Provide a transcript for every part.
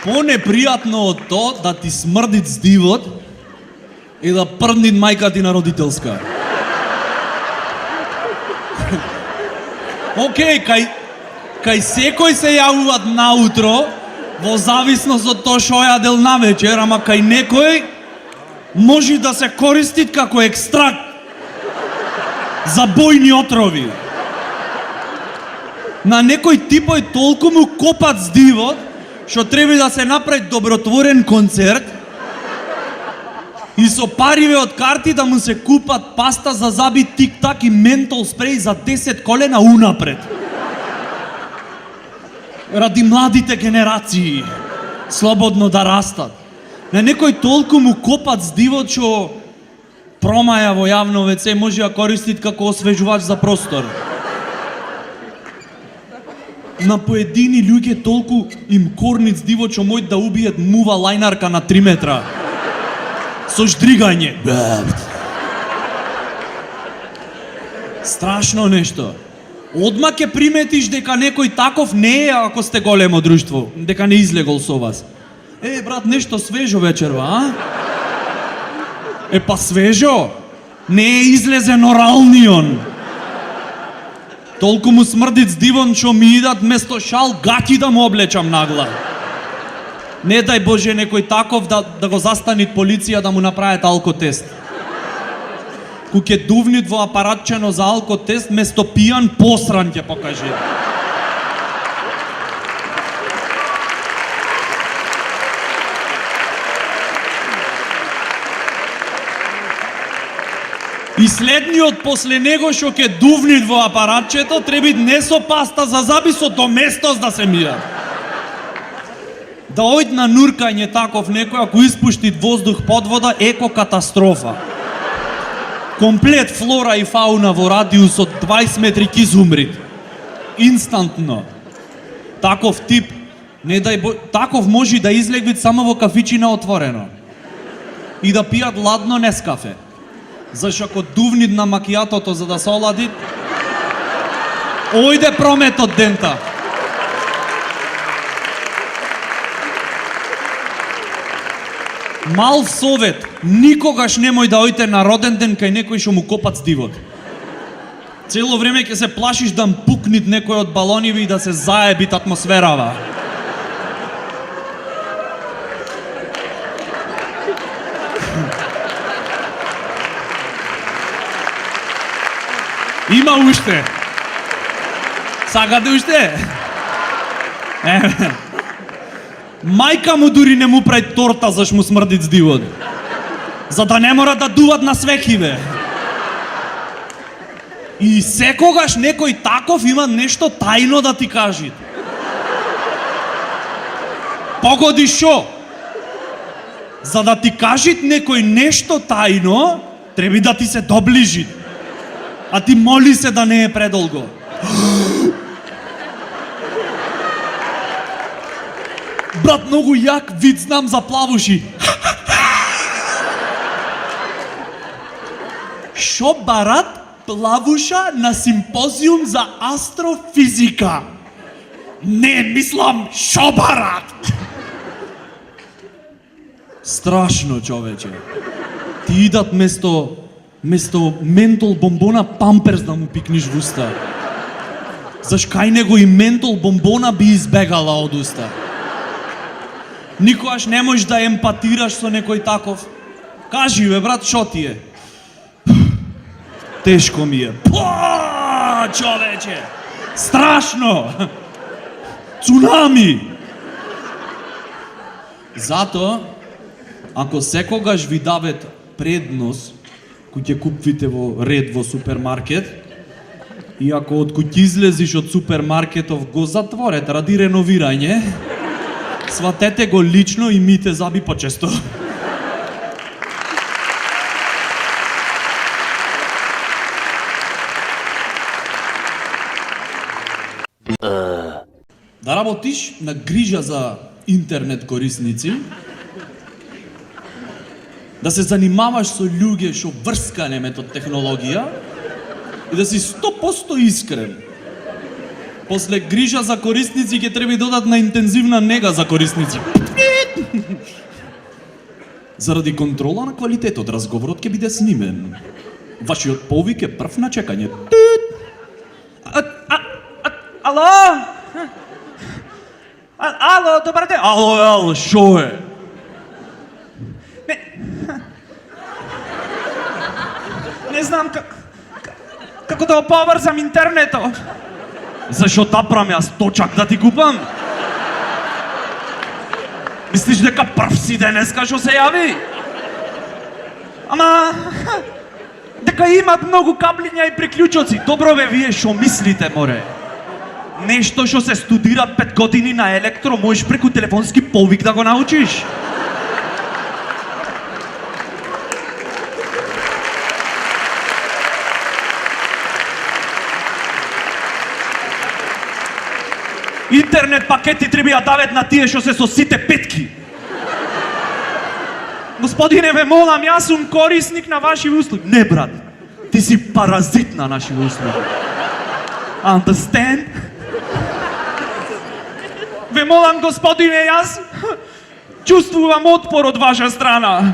Понепријатно од тоа да ти смрди здивот и да прдни мајка ти на родителска. Океј, кај секој се јавуваат наутро, во зависност од тоа што јадел навечер, ама кај некој може да се користи како екстракт за бојни отрови. На некој типој толку му копат здивот, што треба да се направи добротворен концерт и со париве од карти да му се купат паста за заби, тик-так и ментол спреј за 10 колена унапред. Ради младите генерации слободно да растат. На некој толку му копат здивот што промаја во јавно ВЦ може да користит како освежувач за простор. На поедини луѓе толку им корнит здивот што мојт да убиет мува лајнарка на 3 метра. Со ждригање. Страшно нешто. Одма ќе приметиш дека некој таков не е ако сте големо друштво, дека не излегол со вас. Брат, нешто свежо вечерва, а? Па свежо? Не е излезен оралнион. Толку му смрдит здивон што ми идат место шал гаќи да му облечам нагла. Не дај Боже некој таков да го застанит полиција да му направат алкотест. Ку ќе дувнит во апаратчено за алкотест, место пијан посран ќе покаже. И следниот после него што ќе дувнит во апаратчето треба не со паста за заби, со доместос да се мира. Да ојд на нуркање таков некој, ако испуштит воздух под вода, еко катастрофа. Комплет флора и фауна во радиус од 20 метри ќе изумрит. Инстантно. Таков тип, не дај таков може да излегвит само во кафичина отворено. И да пијат ладно Нескафе. Зашто ако дувнит на макијатото за да се олади, ојде промет од дента. Мал совет, никогаш немој да ојте на роден ден кај некој што му копат здивот. Цело време ќе се плашиш да пукнит некој од балониве и да се заебит атмосферава. Има уште. Сакате уште? Мајка му дури не му прави торта заш му смрдит здивот. За да не мора да дуват на свекиве. И секогаш некој таков има нешто тајно да ти кажи. Погоди шо? За да ти кажит некој нешто тајно, треба да ти се доближи. А ти моли се да не е предолго. Брат, многу јак вид знам за плавуши. Шо барат плавуша на симпозиум за астрофизика? Не, мислам, шо барат? Страшно, човече. Ти идат место ментол бомбона памперс да му пикниш в уста. Заш кај него и ментол бомбона би избегала од уста. Никогаш не можеш да емпатираш со некој таков. Кажи бе, брат, шо ти е? Тешко ми е. Човече! Страшно! Цунами! Затоа, ако секогаш ви дават предност кој ќе купвите во ред во супермаркет, и ако од кој излезиш од супермаркетов го затворет ради реновирање, сватете го лично и мите заби почесто. Да работиш на грижа за интернет корисници, да се занимаваш со луѓе што врскане метод технологија и да си 100% искрен. После грижа за корисници ќе треба додатна интензивна нега за корисници. Заради контрола на квалитетот, разговорот ќе биде снимен. Вашиот повик е прв на чекање. Ало? Ало, добар ден. Ало, шо е? Не знам како да поврзам интернетот. Зашо тапрам јас точак да ти купам? Мислиш дека прв си денеска што се јави? Ама дека имат многу каблиња и приклучоци. Добро бе, вие што мислите, море? Нешто што се студира 5 години на електро, можеш преку телефонски повик да го научиш. Интернет пакети треба да дават на тие што се со сите петки. Господине, ве молам, јас сум корисник на ваши услуги. Не, брат, ти си паразит на наши услуги. Understand? Ве молам, господине, јас чувствувам отпор од ваша страна.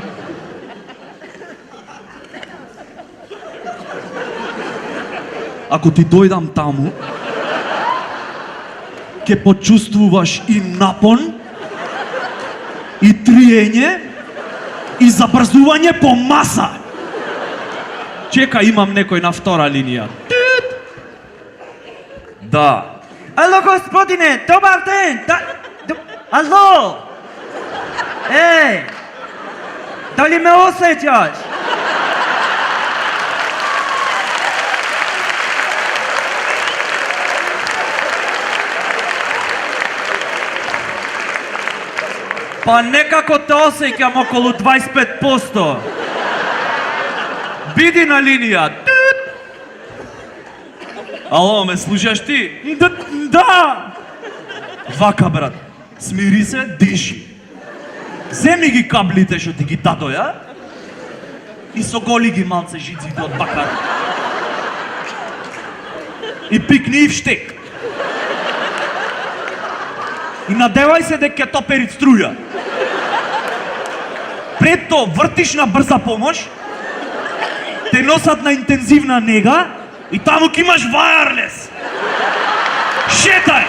Ако ти дојдам таму, ќе почувствуваш и напон, и триење, и забрзување по маса. Чека, имам некој на втора линија. Да. Ало, господине, добар ден! Ало! Еј! Дали ме осеќаш? Па некако те осеќам околу 25%. Биди на линија. Ало, ме слушаш ти? Да! Вака, брат. Смири се, диши. Земи ги каблите што ти ги дадо, ја? И соголи ги малце жиците од бакар. И пикни и вштек. И надевај се дека ќе топери струја. Пред тоа вртиш на брза помош, те носат на интензивна нега и таму ќе имаш wireless. Шетај!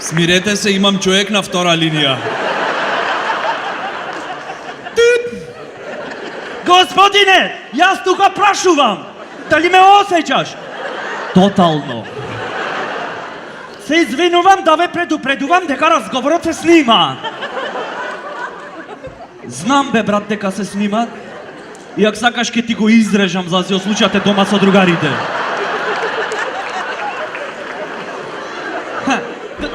Смирете се, имам човек на втора линија. Господине, јас тука прашувам. Дали ме осеќаш? Тотално. Се извинувам да ве предупредувам дека разговорот се снима. Знам бе, брат, дека се снима. И ако сакаш ќе ти го изрежам за да се ослучате дома со другарите.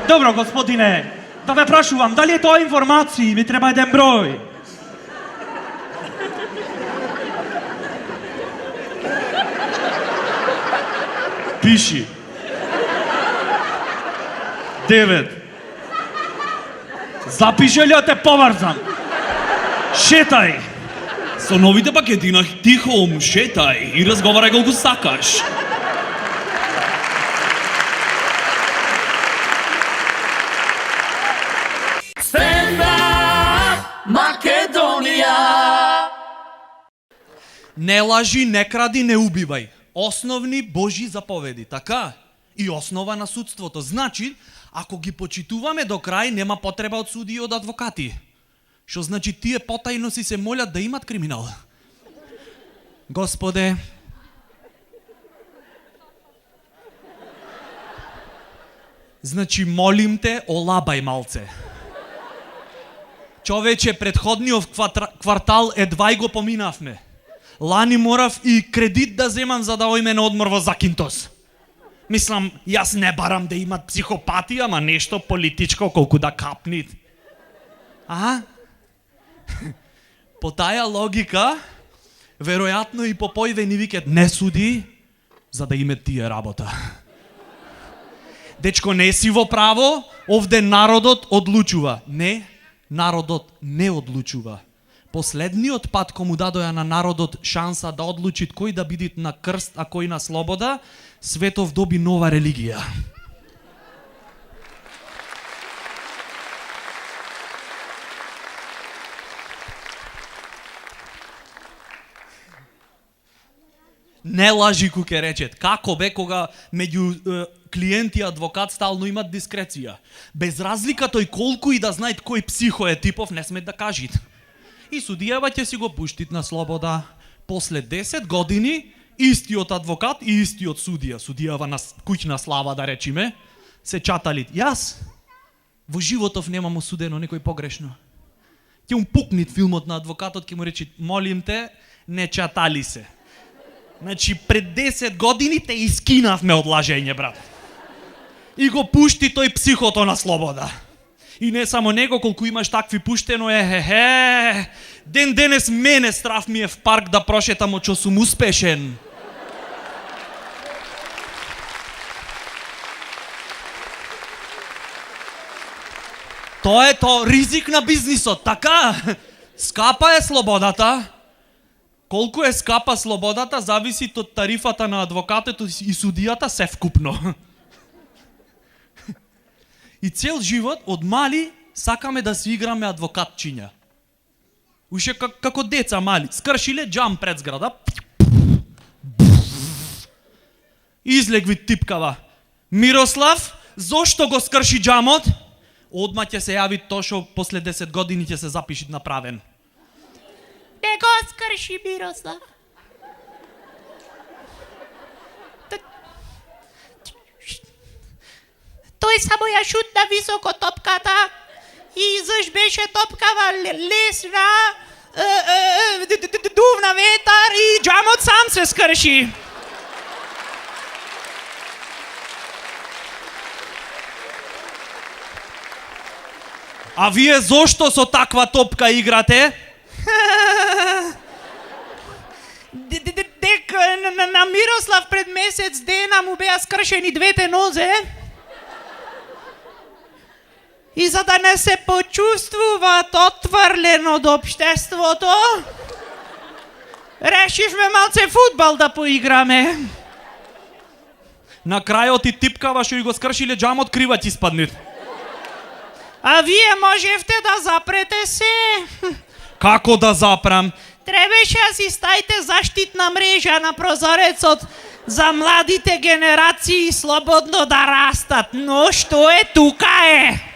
Добро, господине, да ве прашувам, дали е тоа информации? Ми треба еден број. Пиши. 9. Запиши ли да те поврзам? Шетај. Со новите пакети на Тихом шетај и разговарај колку сакаш. Македонија! Не лажи, не кради, не убивај. Основни Божи заповеди, така? И основа на судството. Значи, ако ги почитуваме до крај, нема потреба од суди и од адвокати. Што значи тие потајно си се молят да имат криминал. Господе, значи молим те, олабај малце. Човече, предходниот квартал едва и го поминавме. Лани морав и кредит да земам за да ојме на одмор во Закинтос. Мислам, јас не барам да имат психопати, ама нешто политичко колку да капнит. А? По таја логика, веројатно и Попојве ни викат не суди, за да име тие работа. Дечко, не си во право, овде народот одлучува. Не, народот не одлучува. Последниот пат кому дадоја на народот шанса да одлучи кој да биде на крст, а кој на слобода, светов доби нова религија. Не лажи куке речет. Како бе кога меѓу клиент и адвокат стално имат дискреција. Без разлика тој колку и да знаат кој психо е типов, не смет да кажит. И судијава ќе си го пуштит на слобода. После 10 години, истиот адвокат и истиот судија, судијава на куќна слава да речиме, се чатали. Јас во животов немам осудено некој погрешно. Ќе му пукнит филмот на адвокатот, ќе му речи, молим те, не чатали се. Значи, пред 10 години те искинавме од лажење, брат. И го пушти тој психото на слобода. И не само него, колку имаш такви пуштено, ден денес мене страв ми е в парк да прошетам, очо сум успешен. Тоа е ризик на бизнисот, така? Скапа е слободата. Колку е скапа слободата, зависи од тарифата на адвокатот и судијата се вкупно. И цел живот, од мали, сакаме да си играме адвокатчиња. Уште како деца мали. Скршиле джам пред зграда. Излегви типкава. Мирослав, зошто го скрши джамот? Одма ќе се јави то што после 10 години ќе се запиши направен. Не го скрши Мирослав. Тој само ја шутна високо топката и заш беше топкава лесна, дувна ветар и джамот сам се скрши. А вие зошто со таква топка играте? Дека на Мирослав пред месец дена му беа скршени двете нозе. И за да не се почувствуваат отврлен од општеството, решивме малце фудбал да поиграме. На крајот и типкава што и го скршиле джамот, крива ќе испаднет. А вие можевте да запрете се. Како да запрам? Требаше да си ставите заштитна мрежа на прозорецот за младите генерации слободно да растат. Но што е тука е?